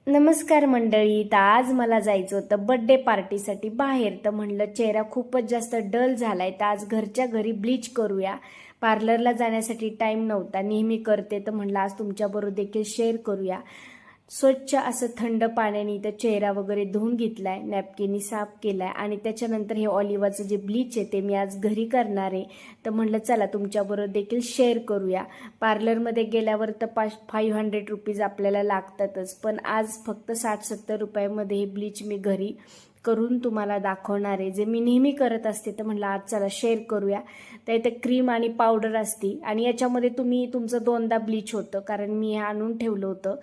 नमस्कार मंडळी. तर आज मला जायचं होतं बर्थडे पार्टीसाठी बाहेर. तर म्हणलं चेहरा खूपच जास्त डल झालाय, तर आज घरच्या घरी ब्लीच करूया. पार्लरला जाण्यासाठी टाइम नव्हता, नेहमी करते, तर म्हणलं आज तुमच्याबरोबर देखील शेअर करूया. स्वच्छ असं थंड पाण्याने इथं चेहरा वगैरे धुवून घेतलाय, नॅपकिननी साफ केलाय आणि त्याच्यानंतर हे ऑलिव्हाचं जे ब्लीच आहे ते मी आज घरी करणार आहे. तर म्हणलं चला तुमच्याबरोबर देखील शेअर करूया. पार्लरमध्ये गेल्यावर तर 500 रुपीज आपल्याला लागतातच, पण आज फक्त 60-70 रुपयामध्ये हे ब्लीच मी घरी करून तुम्हाला दाखवणार आहे, जे मी नेहमी करत असते. तर म्हणलं आज चला शेअर करूया. तर इथे क्रीम आणि पावडर असती आणि याच्यामध्ये तुम्ही तुमचं दोनदा ब्लीच होतं, कारण मी हे आणून ठेवलं होतं.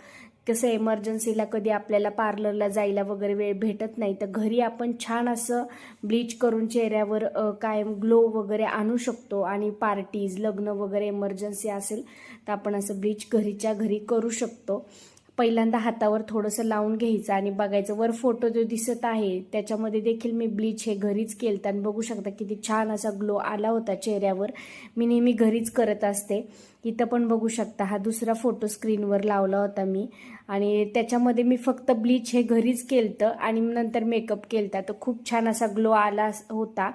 कसं एमर्जन्सीला कधी आपल्याला पार्लरला जायला वगैरे वेळ भेटत नाही, तर घरी आपण छान असं ब्लीच करून चेहऱ्यावर कायम ग्लो वगैरे आणू शकतो. आणि पार्टीज, लग्न वगैरे एमर्जन्सी असेल तर आपण असं ब्लीच घरीच्या घरी करू शकतो. पहिल्यांदा हातावर थोडंसं लावून घ्यायचं आणि बघायचं. वर फोटो जो दिसत आहे त्याच्यामध्ये देखील मी ब्लीच हे घरीच केलं, आणि बघू शकता किती छान असा ग्लो आला होता चेहऱ्यावर. मी नेहमी घरीच करत असते. इथं पण बघू शकता, हा दुसरा फोटो स्क्रीनवर लावला होता मी, आणि त्याच्यामध्ये मी फक्त ब्लीच हे घरीच केलं आणि नंतर मेकअप केलता. तर खूप छान असा ग्लो आला होता.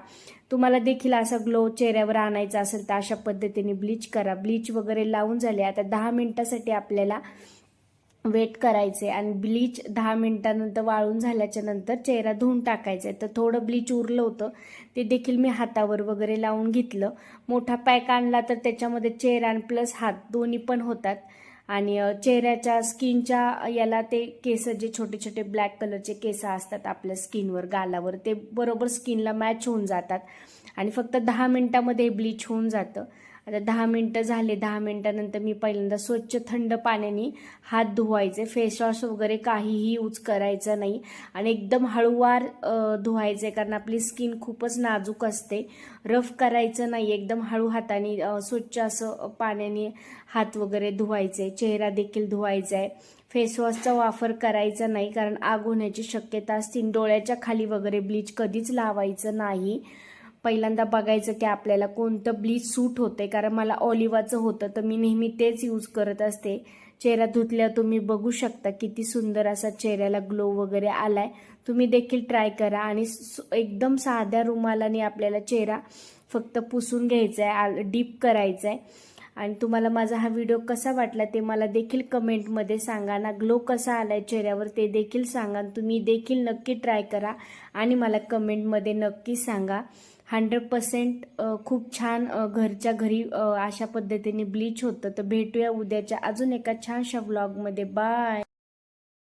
तुम्हाला देखील असा ग्लो चेहऱ्यावर आणायचा असेल तर अशा पद्धतीने ब्लीच करा. ब्लीच वगैरे लावून झाले, आता 10 मिनिटासाठी आपल्याला वेट करायचे आणि ब्लीच 10 मिनिटानंतर वाळून झाल्याच्या नंतर चेहरा धुवून टाकायचा आहे. तर थोडं ब्लीच उरलं होतं, ते देखील मी हातावर वगैरे लावून घेतलं. मोठा पॅक आणला तर त्याच्यामध्ये चेहरा आणि प्लस हात दोन्ही पण होतात. आणि चेहऱ्याच्या स्किनच्या याला ते केस, जे छोटे छोटे ब्लॅक कलरचे केस असतात आपल्या स्किनवर, गालावर, ते बरोबर स्किनला मॅच होऊन जातात. आणि फक्त 10 मिनिटामध्ये ब्लीच होऊन जातं. आता 10 मिनिटं झाले. 10 मिनिटानंतर मी पहिल्यांदा स्वच्छ थंड पाण्याने हात धुवायचे. फेसवॉश वगैरे काहीही यूज करायचं नाही आणि एकदम हळूवार धुवायचे, कारण आपली स्किन खूपच नाजूक असते. रफ करायचं नाही, एकदम हळू हाताने स्वच्छ असं पाण्याने हात वगैरे धुवायचे. चेहरा देखील धुवायचा आहे. फेसवॉशचा वापर करायचा नाही, कारण आग होण्याची शक्यता असते. डोळ्याच्या खाली वगैरे ब्लीच कधीच लावायचं नाही. पहिल्यांदा बघायचं की आपल्याला कोणतं ब्लीच सूट होते, कारण मला ऑलिव्हाचं होतं तर मी नेहमी तेच यूज करत असते. चेहरा धुतल्या तुम्ही बघू शकता किती सुंदर असा चेहऱ्याला ग्लो वगैरे आलाय. तुम्ही देखील ट्राय करा. आणि एकदम साध्या रुमालाने आपल्याला चेहरा फक्त पुसून घ्यायचा आहे, डीप करायचा आहे. आणि तुम्हाला माझा हा व्हिडिओ कसा वाटला ते मला देखील कमेंटमध्ये सांगा ना. ग्लो कसा आलाय चेहऱ्यावर ते देखील सांगा. तुम्ही देखील नक्की ट्राय करा आणि मला कमेंटमध्ये नक्की सांगा. 100% खूप छान घरच्या घरी अशा पद्धतीने ब्लीच होतं. तर भेटूया उद्याच्या अजून एका छानशा व्लॉगमध्ये. बाय.